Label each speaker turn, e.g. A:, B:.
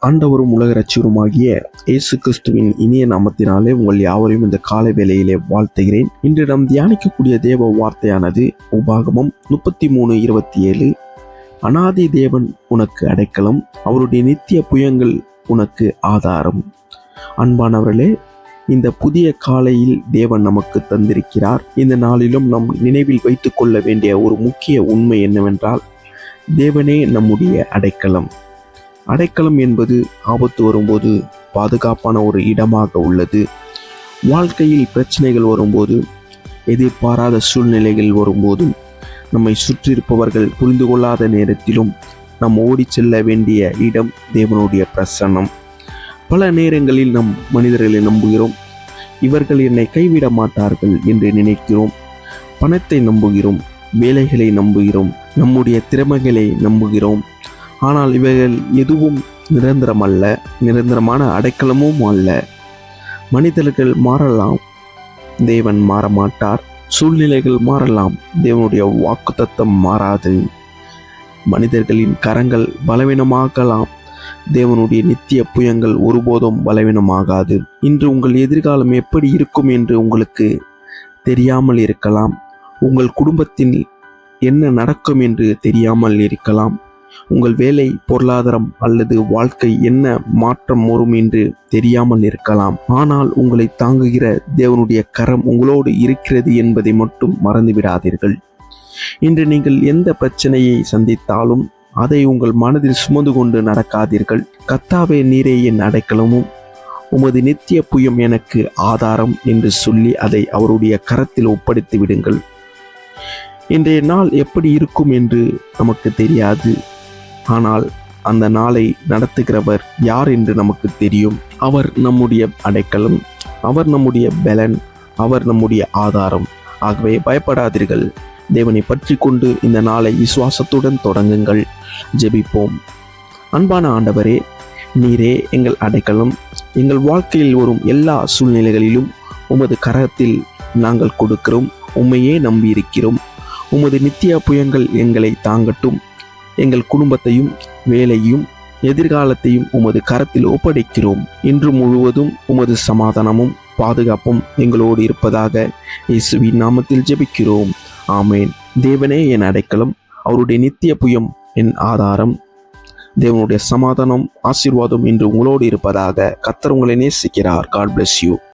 A: ஆண்டவரும் உலக இரட்சகருமாகிய இயேசு கிறிஸ்துவின் இனிய நாமத்தினாலே உங்கள் யாவரையும் இந்த காலை வேளையிலே வாழ்த்துகிறேன். இன்று நாம் தியானிக்கக்கூடிய தேவ வார்த்தையானது உபாகமம் 33:27. அனாதி தேவன் உனக்கு அடைக்கலம், அவருடைய நித்திய புயங்கள் உனக்கு ஆதாரம். அன்பானவர்களே, இந்த புதிய காலையில் தேவன் நமக்கு தந்திருக்கிறார். இந்த நாளிலும் நம் நினைவில் வைத்துக் கொள்ள வேண்டிய ஒரு முக்கிய உண்மை என்னவென்றால், தேவனே நம்முடைய அடைக்கலம். அடைக்கலம் என்பது ஆபத்து வரும்போது பாதுகாப்பான ஒரு இடமாக உள்ளது. வாழ்க்கையில் பிரச்சனைகள் வரும்போது, எதிர்பாராத சூழ்நிலைகள் வரும்போதும், நம்மை சுற்றியிருப்பவர்கள் புரிந்து கொள்ளாத நேரத்திலும் நாம் ஓடி செல்ல வேண்டிய இடம் தேவனுடைய பிரசன்னம். பல நேரங்களில் நம் மனிதர்களை நம்புகிறோம். இவர்கள் என்னை கைவிட மாட்டார்கள் என்று நினைக்கிறோம். பணத்தை நம்புகிறோம், வேலைகளை நம்புகிறோம், நம்முடைய திறமைகளை நம்புகிறோம். ஆனால் இவைகள் எதுவும் நிரந்தரமல்ல, நிரந்தரமான அடைக்கலமும் அல்ல. மனிதர்கள் மாறலாம், தேவன் மாறமாட்டார். சூழ்நிலைகள் மாறலாம், தேவனுடைய வாக்குத்தத்தம் மாறாது. மனிதர்களின் கரங்கள் பலவீனமாகலாம், தேவனுடைய நித்திய புயங்கள் ஒருபோதும் பலவீனமாகாது. இன்று உங்கள் எதிர்காலம் எப்படி இருக்கும் என்று உங்களுக்கு தெரியாமல் இருக்கலாம். உங்கள் குடும்பத்தில் என்ன நடக்கும் என்று தெரியாமல் இருக்கலாம். உங்கள் வேலை, பொருளாதாரம் அல்லது வாழ்க்கை என்ன மாற்றம் வரும் என்று தெரியாமல் இருக்கலாம். ஆனால் உங்களை தாங்குகிற தேவனுடைய கரம் உங்களோடு இருக்கிறது என்பதை மட்டும் மறந்துவிடாதீர்கள். இன்று நீங்கள் எந்த பிரச்சனையை சந்தித்தாலும் அதை உங்கள் மனதில் சுமந்து கொண்டு நடக்காதீர்கள். கர்த்தாவே, நீரே என் அடைக்கலமும் உமது நித்திய புயம் எனக்கு ஆதாரம் என்று சொல்லி அதை அவருடைய கரத்தில் ஒப்படைத்து விடுங்கள். இன்றைய நாள் எப்படி இருக்கும் என்று நமக்கு தெரியாது. ஆனால் அந்த நாளை நடத்துகிறவர் யார் என்று நமக்கு தெரியும். அவர் நம்முடைய அடைக்கலம், அவர் நம்முடைய பலன், அவர் நம்முடைய ஆதாரம். ஆகவே பயப்படாதீர்கள். தேவனை பற்றி கொண்டு இந்த நாளை விசுவாசத்துடன் தொடங்குங்கள். ஜெபிப்போம். அன்பான ஆண்டவரே, நீரே எங்கள் அடைக்கலம். எங்கள் வாழ்க்கையில் வரும் எல்லா சூழ்நிலைகளிலும் உமது கரத்தில் நாங்கள் கொடுக்கிறோம். உம்மையே நம்பியிருக்கிறோம். உமது நித்திய புயங்கள் எங்களை தாங்கட்டும். எங்கள் குடும்பத்தையும் வேலையும் எதிர்காலத்தையும் உமது கரத்தில் ஒப்படைக்கிறோம். இன்று முழுவதும் உமது சமாதானமும் பாதுகாப்பும் எங்களோடு இருப்பதாக இயேசுவின் நாமத்தில் ஜெபிக்கிறோம். ஆமேன். தேவனே என் அடைக்கலம், அவருடைய நித்திய புயம் என் ஆதாரம். தேவனுடைய சமாதானம், ஆசீர்வாதம் இன்று உங்களோடு இருப்பதாக. கர்த்தர் உங்களை நேசிக்கிறார். God bless you.